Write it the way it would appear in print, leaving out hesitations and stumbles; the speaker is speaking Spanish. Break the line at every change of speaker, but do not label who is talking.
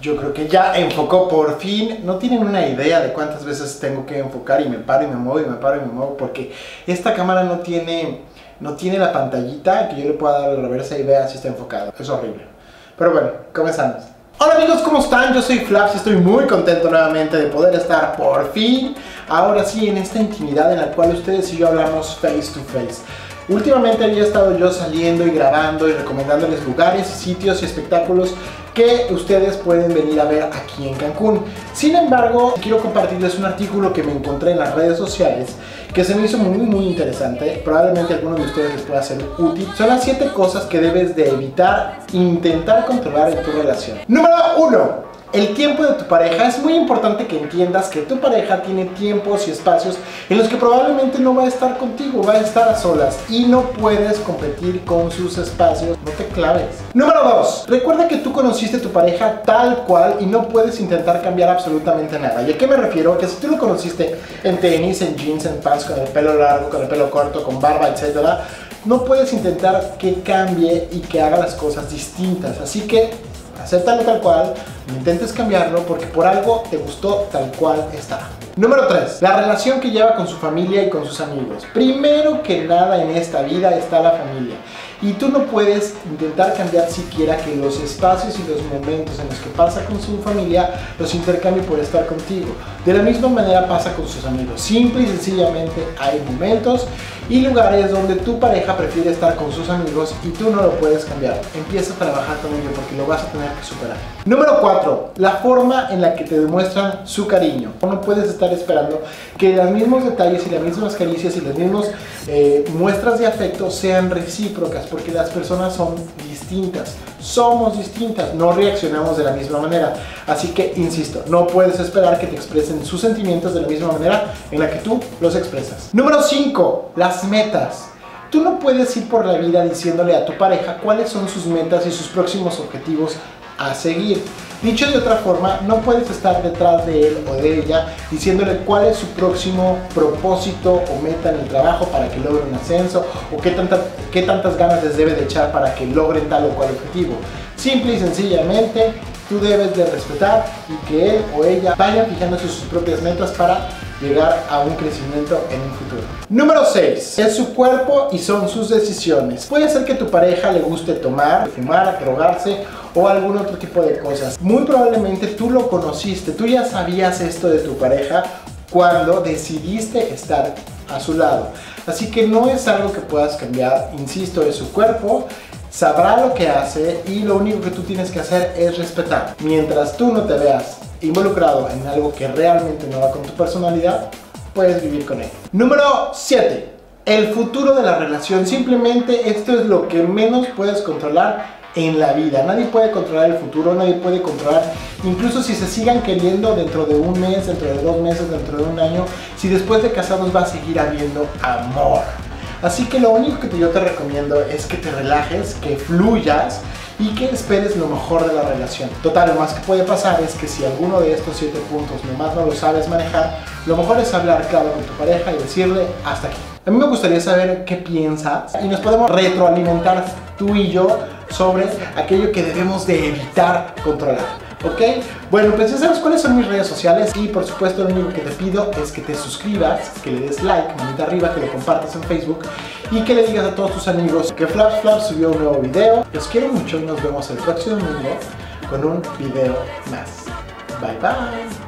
Yo creo que ya enfocó por fin. No tienen una idea de cuántas veces tengo que enfocar y me paro y me muevo y me paro y me muevo, porque esta cámara no tiene la pantallita que yo le pueda dar la reversa y vea si está enfocado. Es horrible. Pero bueno, comenzamos. Hola amigos, ¿cómo están? Yo soy Flaps y estoy muy contento nuevamente de poder estar por fin, ahora sí, en esta intimidad en la cual ustedes y yo hablamos face to face. Últimamente había estado yo saliendo y grabando y recomendándoles lugares, sitios y espectáculos que ustedes pueden venir a ver aquí en Cancún. Sin embargo, quiero compartirles un artículo que me encontré en las redes sociales que se me hizo muy interesante. Probablemente a algunos de ustedes les pueda ser útil. Son las 7 cosas que debes de evitar intentar controlar en tu relación. Número 1. El tiempo de tu pareja. Es muy importante que entiendas que tu pareja tiene tiempos y espacios en los que probablemente no va a estar contigo, va a estar a solas y no puedes competir con sus espacios, no te claves. Número 2. Recuerda que tú conociste a tu pareja tal cual y no puedes intentar cambiar absolutamente nada. ¿Y a qué me refiero? Que si tú lo conociste en tenis, en jeans, en pants, con el pelo largo, con el pelo corto, con barba, etcétera, no puedes intentar que cambie y que haga las cosas distintas. Así que acéptalo tal cual, no intentes cambiarlo porque por algo te gustó tal cual está. Número 3. La relación que lleva con su familia y con sus amigos. Primero que nada en esta vida está la familia. Y tú no puedes intentar cambiar siquiera que los espacios y los momentos en los que pasa con su familia los intercambie por estar contigo. De la misma manera pasa con sus amigos. Simple y sencillamente hay momentos y lugares donde tu pareja prefiere estar con sus amigos y tú no lo puedes cambiar. Empieza a trabajar con ello porque lo vas a tener que superar. Número 4. La forma en la que te demuestran su cariño. No puedes estar esperando que los mismos detalles y las mismas caricias y las mismas muestras de afecto sean recíprocas, porque las personas son distintas, somos distintas, no reaccionamos de la misma manera. Así que, insisto, no puedes esperar que te expresen sus sentimientos de la misma manera en la que tú los expresas. Número 5. Las metas. Tú no puedes ir por la vida diciéndole a tu pareja cuáles son sus metas y sus próximos objetivos a seguir. Dicho de otra forma, no puedes estar detrás de él o de ella diciéndole cuál es su próximo propósito o meta en el trabajo para que logre un ascenso o qué tantas ganas les debe de echar para que logren tal o cual objetivo. Simple y sencillamente, tú debes de respetar y que él o ella vayan fijándose sus propias metas para llegar a un crecimiento en un futuro. Número 6. Es su cuerpo y son sus decisiones. Puede ser que a tu pareja le guste tomar, fumar, drogarse o algún otro tipo de cosas. Muy probablemente tú lo conociste, tú ya sabías esto de tu pareja cuando decidiste estar a su lado. Así que no es algo que puedas cambiar, insisto, es su cuerpo. Sabrá lo que hace y lo único que tú tienes que hacer es respetar. Mientras tú no te veas involucrado en algo que realmente no va con tu personalidad, puedes vivir con él. Número 7. El futuro de la relación. Simplemente esto es lo que menos puedes controlar en la vida. Nadie puede controlar el futuro, nadie puede controlar, incluso si se sigan queriendo dentro de un mes, dentro de 2 meses, dentro de un año, si después de casados va a seguir habiendo amor. Así que lo único que yo te recomiendo es que te relajes, que fluyas y que esperes lo mejor de la relación. Total, lo más que puede pasar es que si alguno de estos 7 puntos nomás no lo sabes manejar, lo mejor es hablar claro con tu pareja y decirle hasta aquí. A mí me gustaría saber qué piensas y nos podemos retroalimentar tú y yo sobre aquello que debemos de evitar controlar. ¿Ok? Bueno, pues ya sabes cuáles son mis redes sociales y por supuesto lo único que te pido es que te suscribas, que le des like, manita arriba, que lo compartas en Facebook y que le digas a todos tus amigos que Flaps subió un nuevo video. Los quiero mucho y nos vemos el próximo domingo con un video más. Bye bye.